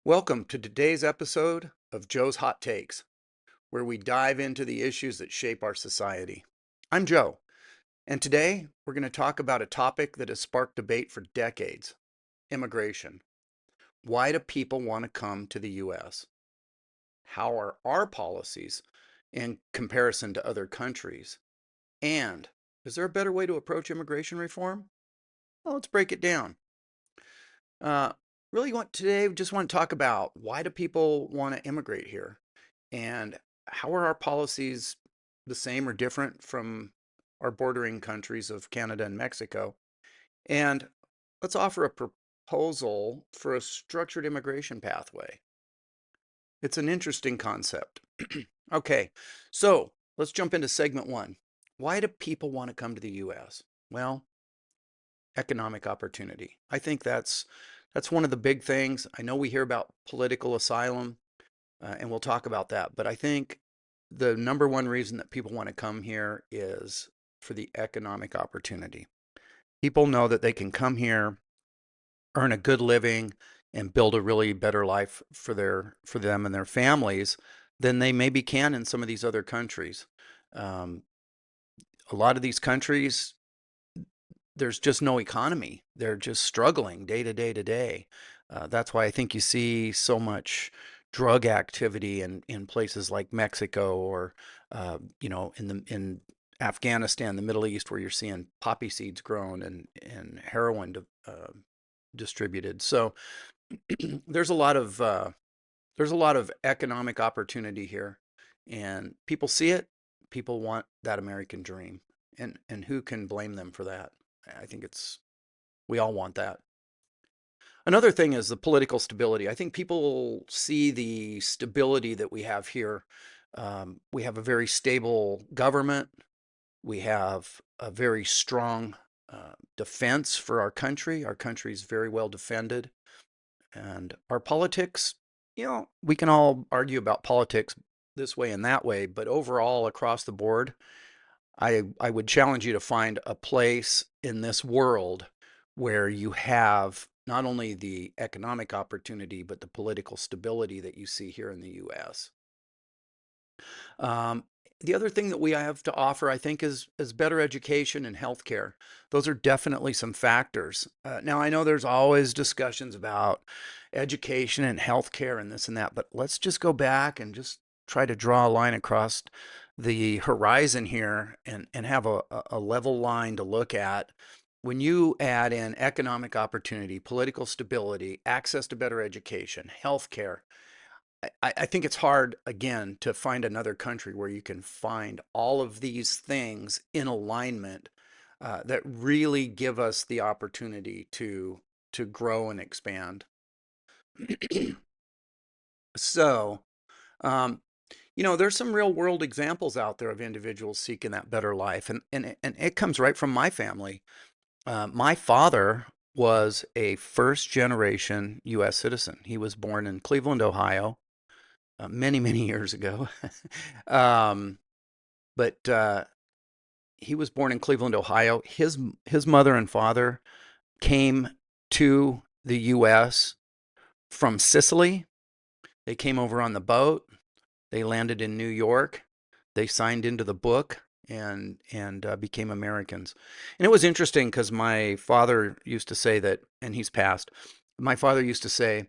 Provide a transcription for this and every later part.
Welcome to today's episode of Joe's Hot Takes, where we dive into the issues that shape our society. I'm Joe, and today we're going to talk about a topic that has sparked debate for decades: immigration. Why do people want to come to the U.S.? How are our policies in comparison to other countries? And is there a better way to approach immigration reform? Well, let's break it down. Uh, really want today, we just want to talk about why do people want to immigrate here, and how are our policies the same or different from our bordering countries of Canada and Mexico? And let's offer a proposal for a structured immigration pathway. It's an interesting concept. Okay, so let's jump into segment one. Why do people want to come to the US? Well, economic opportunity. I think that's one of the big things. I know we hear about political asylum, and we'll talk about that, but I think the number one reason that people want to come here is for the economic opportunity. People know that they can come here, earn a good living, and build a really better life for them and their families than they maybe can in some of these other countries. Um, a lot of these countries, there's just no economy. They're just struggling day to day to day. That's why I think you see so much drug activity in places like Mexico or in Afghanistan, the Middle East, where you're seeing poppy seeds grown and heroin distributed. So there's a lot of economic opportunity here, and people see it. People want that American dream, and who can blame them for that? I think we all want that. Another thing is the political stability. I think people see the stability that we have here. We have a very stable government. We have a very strong defense for our country. Our country is very well defended. And our politics, we can all argue about politics this way and that way, but overall, across the board, I would challenge you to find a place in this world where you have not only the economic opportunity, but the political stability that you see here in the US. Um, the other thing that we have to offer, I think, is better education and healthcare. Those are definitely some factors. Now, I know there's always discussions about education and healthcare and this and that, but let's just go back and just try to draw a line across the horizon here and have a level line to look at. When you add in economic opportunity, political stability, access to better education, healthcare, I think it's hard, again, to find another country where you can find all of these things in alignment that really give us the opportunity to grow and expand. So, um, there's some real world examples out there of individuals seeking that better life, and it comes right from my family. My father was a first generation U.S. citizen. He was born in Cleveland, Ohio, many, many years ago. um, but he was born in Cleveland, Ohio. His mother and father came to the U.S. from Sicily. They came over on the boat. They landed in New York. They signed into the book and became Americans. And it was interesting because my father used to say that, and he's passed. My father used to say,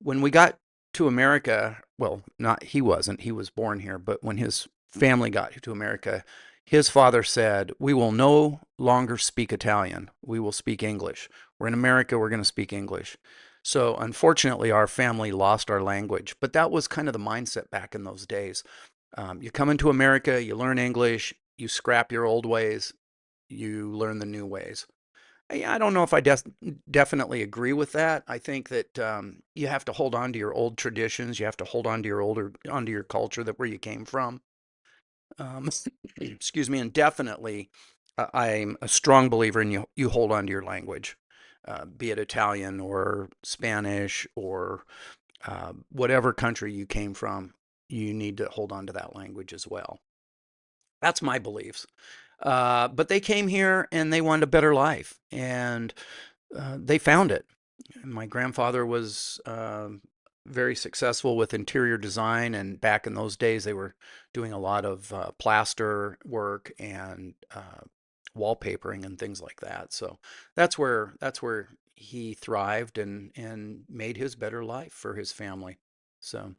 when we got to America, well, not he wasn't, he was born here, but when his family got to America, his father said, "We will no longer speak Italian. We will speak English. We're in America, we're going to speak English." So unfortunately, our family lost our language, but that was kind of the mindset back in those days. You come into America, you learn English, you scrap your old ways, you learn the new ways. I don't know if I definitely agree with that. I think that you have to hold on to your old traditions. You have to hold on to onto your culture, that where you came from. Um, excuse me, and definitely, I'm a strong believer in you hold on to your language, be it Italian or Spanish or whatever country you came from. You need to hold on to that language as well. That's my beliefs. But they came here and they wanted a better life, and they found it. My grandfather was very successful with interior design, and back in those days they were doing a lot of plaster work and wallpapering and things like that. So that's where he thrived and made his better life for his family. So,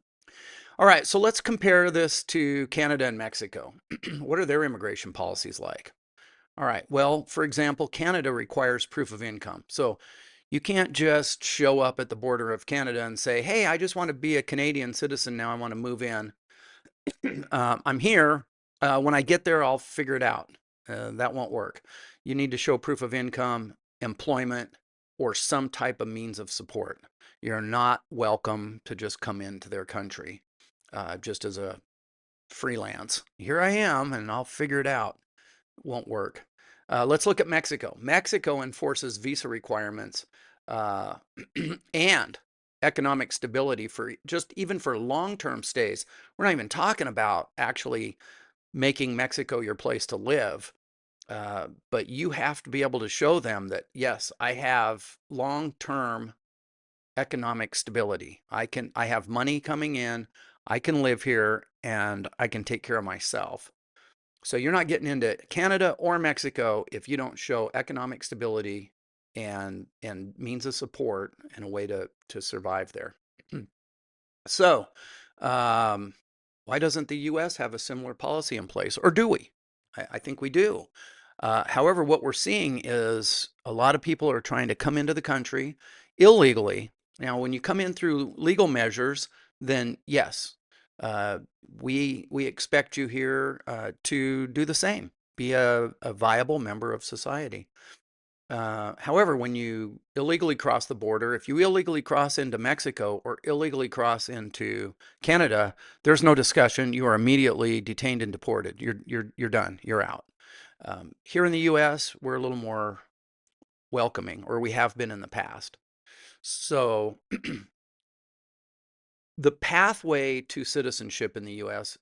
all right, so let's compare this to Canada and Mexico. What are their immigration policies like? All right, well, for example, Canada requires proof of income. So you can't just show up at the border of Canada and say, hey, I just want to be a Canadian citizen now. I want to move in. I'm here. When I get there, I'll figure it out. That won't work. You need to show proof of income, employment, or some type of means of support. You're not welcome to just come into their country just as a freelance. Here I am, and I'll figure it out. Won't work. Let's look at Mexico. Mexico enforces visa requirements uh, and economic stability for just even for long-term stays. We're not even talking about actually making Mexico your place to live. But you have to be able to show them that, yes, I have long-term economic stability. I have money coming in, I can live here, and I can take care of myself. So you're not getting into Canada or Mexico if you don't show economic stability and means of support and a way to survive there. So, um, why doesn't the U.S. have a similar policy in place, or do we? I think we do. However, what we're seeing is a lot of people are trying to come into the country illegally. Now, when you come in through legal measures, then yes, uh, we expect you here to do the same, be a viable member of society. However, when you illegally cross the border, if you illegally cross into Mexico or illegally cross into Canada, there's no discussion. You are immediately detained and deported. You're done. You're out. Here in the U.S., we're a little more welcoming, or we have been in the past. So the pathway to citizenship in the U.S.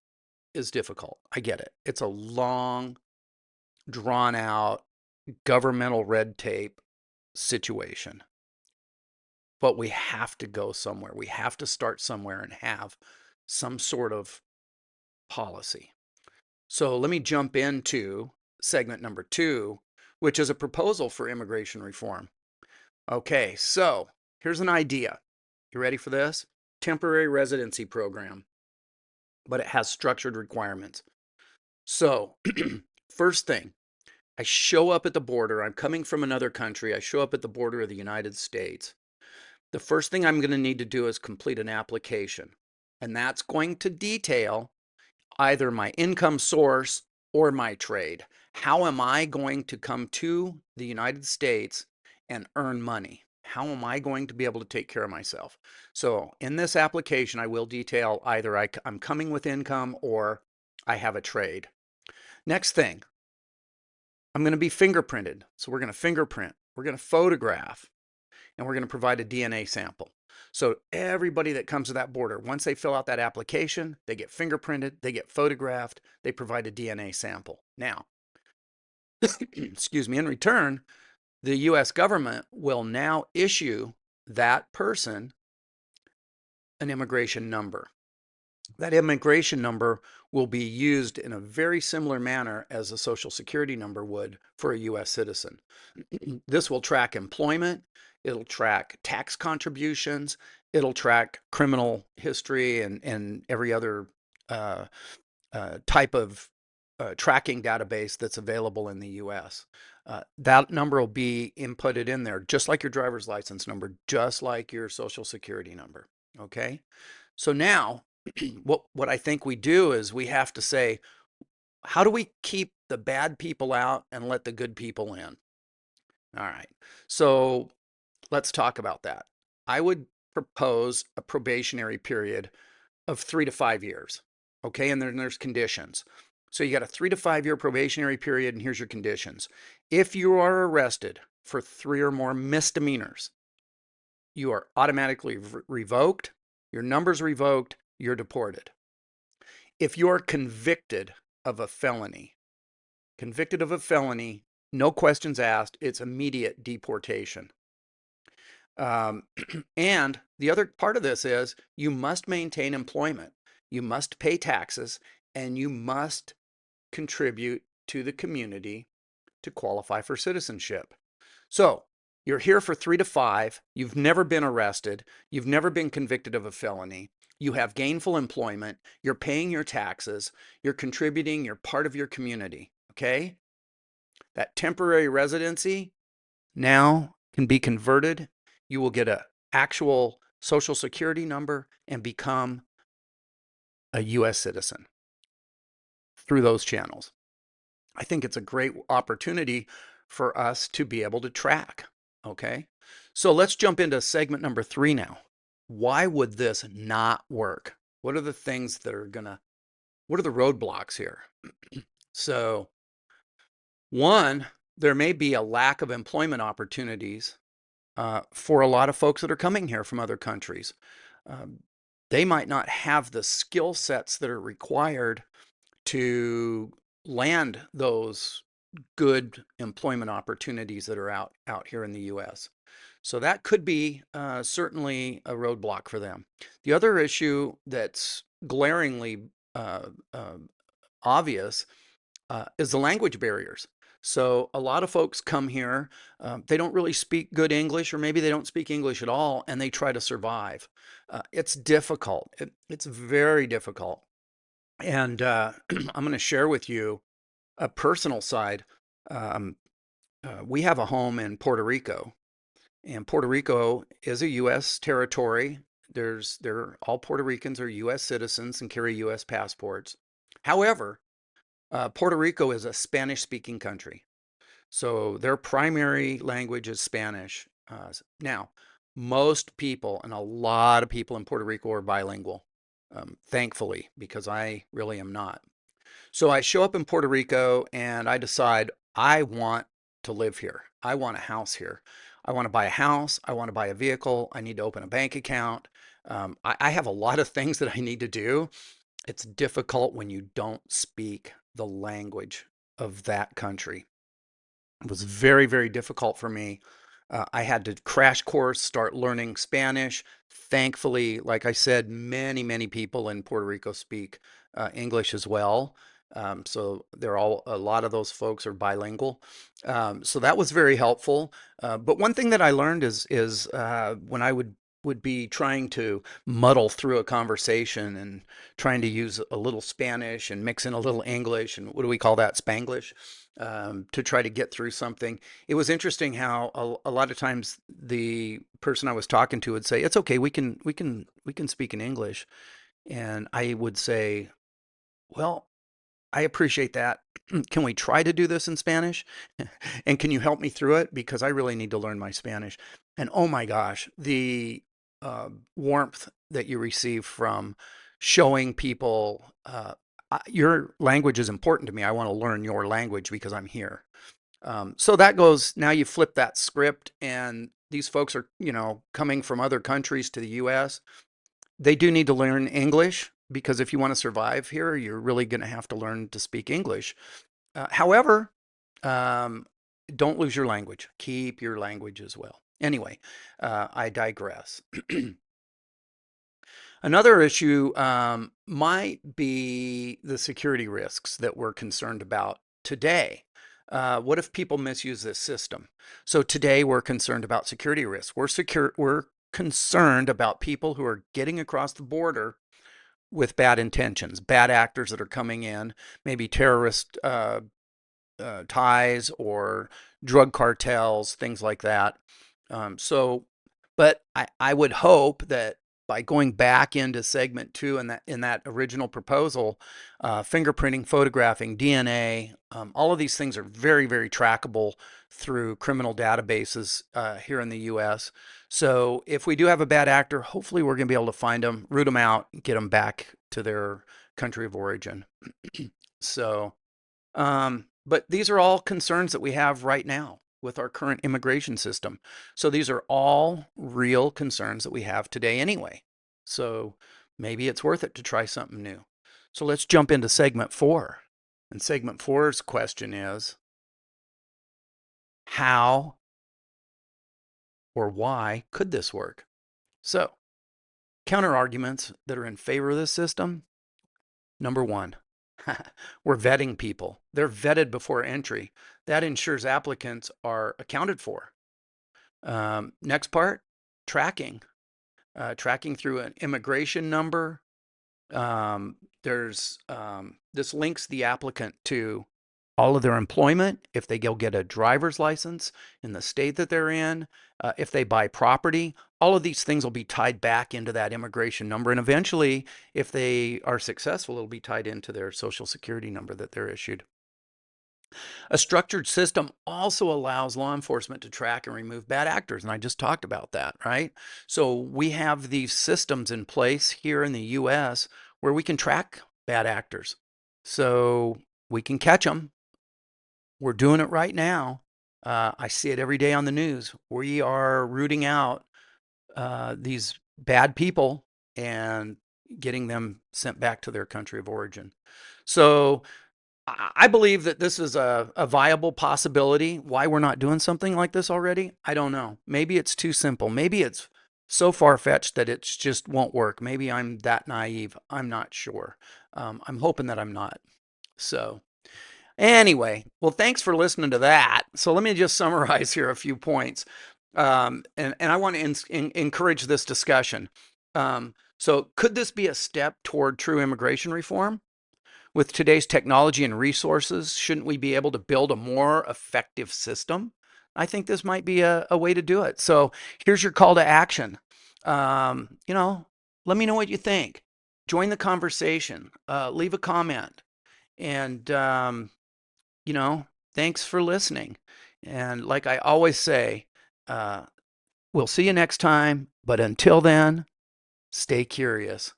is difficult. I get it. It's a long, drawn out governmental red tape situation. But we have to go somewhere. We have to start somewhere and have some sort of policy. So let me jump into segment number 2, which is a proposal for immigration reform. Okay, so here's an idea. You ready for this? Temporary residency program, but it has structured requirements. So, first thing, I show up at the border. I'm coming from another country. I show up at the border of the United States. The first thing I'm going to need to do is complete an application. And that's going to detail either my income source or my trade. How am I going to come to the United States and earn money? How am I going to be able to take care of myself? So in this application, I will detail either I'm coming with income or I have a trade. Next thing, I'm going to be fingerprinted. So we're going to fingerprint, we're going to photograph, and we're going to provide a DNA sample. So everybody that comes to that border, once they fill out that application, they get fingerprinted, they get photographed, they provide a DNA sample. Now, excuse me, in return, the US government will now issue that person an immigration number. That immigration number will be used in a very similar manner as a social security number would for a US citizen. This will track employment, it'll track tax contributions, it'll track criminal history and every other type of tracking database that's available in the US. That number will be inputted in there, just like your driver's license number, just like your social security number. Okay? So now, what I think we do is we have to say, how do we keep the bad people out and let the good people in? All right. So let's talk about that. I would propose a probationary period of 3 to 5 years. Okay, and then there's conditions. So you got a 3 to 5 year probationary period, and here's your conditions. If you are arrested for 3 or more misdemeanors, you are automatically revoked, your number's revoked, you're deported. If you're convicted of a felony, no questions asked, it's immediate deportation. Um, and the other part of this is you must maintain employment, you must pay taxes, and you must contribute to the community to qualify for citizenship. So you're here for 3 to 5. You've never been arrested. You've never been convicted of a felony. You have gainful employment. You're paying your taxes. You're contributing. You're part of your community. Okay? That temporary residency now can be converted. You will get an actual social security number and become a U.S. citizen through those channels. I think it's a great opportunity for us to be able to track. Okay. So let's jump into segment number 3 now. Why would this not work? What are the things that are what are the roadblocks here? So, one, there may be a lack of employment opportunities for a lot of folks that are coming here from other countries. Um, they might not have the skill sets that are required to land those good employment opportunities that are out here in the U.S. So that could be certainly a roadblock for them. The other issue that's glaringly obvious is the language barriers. So a lot of folks come here, they don't really speak good English, or maybe they don't speak English at all, and they try to survive. It's difficult. It's very difficult. And I'm going to share with you a personal side. Um, we have a home in Puerto Rico, and Puerto Rico is a U.S. territory. All Puerto Ricans are U.S. citizens and carry U.S. passports. However, Puerto Rico is a Spanish-speaking country, so their primary language is Spanish. Now, most people and a lot of people in Puerto Rico are bilingual, thankfully, because I really am not. So I show up in Puerto Rico and I decide I want to live here. I want a house here. I want to buy a house. I want to buy a vehicle. I need to open a bank account. I have a lot of things that I need to do. It's difficult when you don't speak the language of that country. It was very, very difficult for me. I had to crash course, start learning Spanish. Thankfully, like I said, many, many people in Puerto Rico speak English as well. So a lot of those folks are bilingual. So that was very helpful. But one thing that I learned is when I would be trying to muddle through a conversation and trying to use a little Spanish and mix in a little English, and what do we call that, Spanglish, to try to get through something. It was interesting how a lot of times the person I was talking to would say, "It's okay, we can speak in English," and I would say, "Well, I appreciate that. Can we try to do this in Spanish? And can you help me through it? Because I really need to learn my Spanish." And oh my gosh, the warmth that you receive from showing people your language is important to me. I want to learn your language because I'm here. So that goes, now you flip that script, and these folks are, coming from other countries to the US. They do need to learn English because if you want to survive here, you're really going to have to learn to speak English. However, um, don't lose your language. Keep your language as well. Anyway, I digress. Another issue might be the security risks that we're concerned about today. What if people misuse this system? So today we're concerned about security risks. We're concerned about people who are getting across the border with bad intentions, bad actors that are coming in, maybe terrorist ties or drug cartels, things like that. But I would hope that by going back into segment 2 in that original proposal, fingerprinting, photographing, DNA, all of these things are very, very trackable through criminal databases here in the U.S. So if we do have a bad actor, hopefully we're going to be able to find them, root them out, get them back to their country of origin. So, but these are all concerns that we have right now with our current immigration system. So these are all real concerns that we have today anyway. So maybe it's worth it to try something new. So let's jump into segment 4. And segment 4's question is, how or why could this work? So, counter arguments that are in favor of this system. Number one, we're vetting people. They're vetted before entry. That ensures applicants are accounted for. Next part, tracking. Tracking through an immigration number. This links the applicant to all of their employment, if they go get a driver's license in the state that they're in, if they buy property, all of these things will be tied back into that immigration number. And eventually, if they are successful, it'll be tied into their social security number that they're issued. A structured system also allows law enforcement to track and remove bad actors. And I just talked about that, right? So we have these systems in place here in the US where we can track bad actors. So we can catch them. We're doing it right now. I see it every day on the news. We are rooting out these bad people and getting them sent back to their country of origin. So I believe that this is a viable possibility. Why we're not doing something like this already, I don't know. Maybe it's too simple. Maybe it's so far-fetched that it just won't work. Maybe I'm that naive. I'm not sure. I'm hoping that I'm not. So anyway, well, thanks for listening to that. So let me just summarize here a few points. And I want to encourage this discussion. So could this be a step toward true immigration reform? With today's technology and resources, shouldn't we be able to build a more effective system? I think this might be a way to do it. So here's your call to action. Let me know what you think. Join the conversation. Leave a comment. And, thanks for listening. And like I always say, we'll see you next time. But until then, stay curious.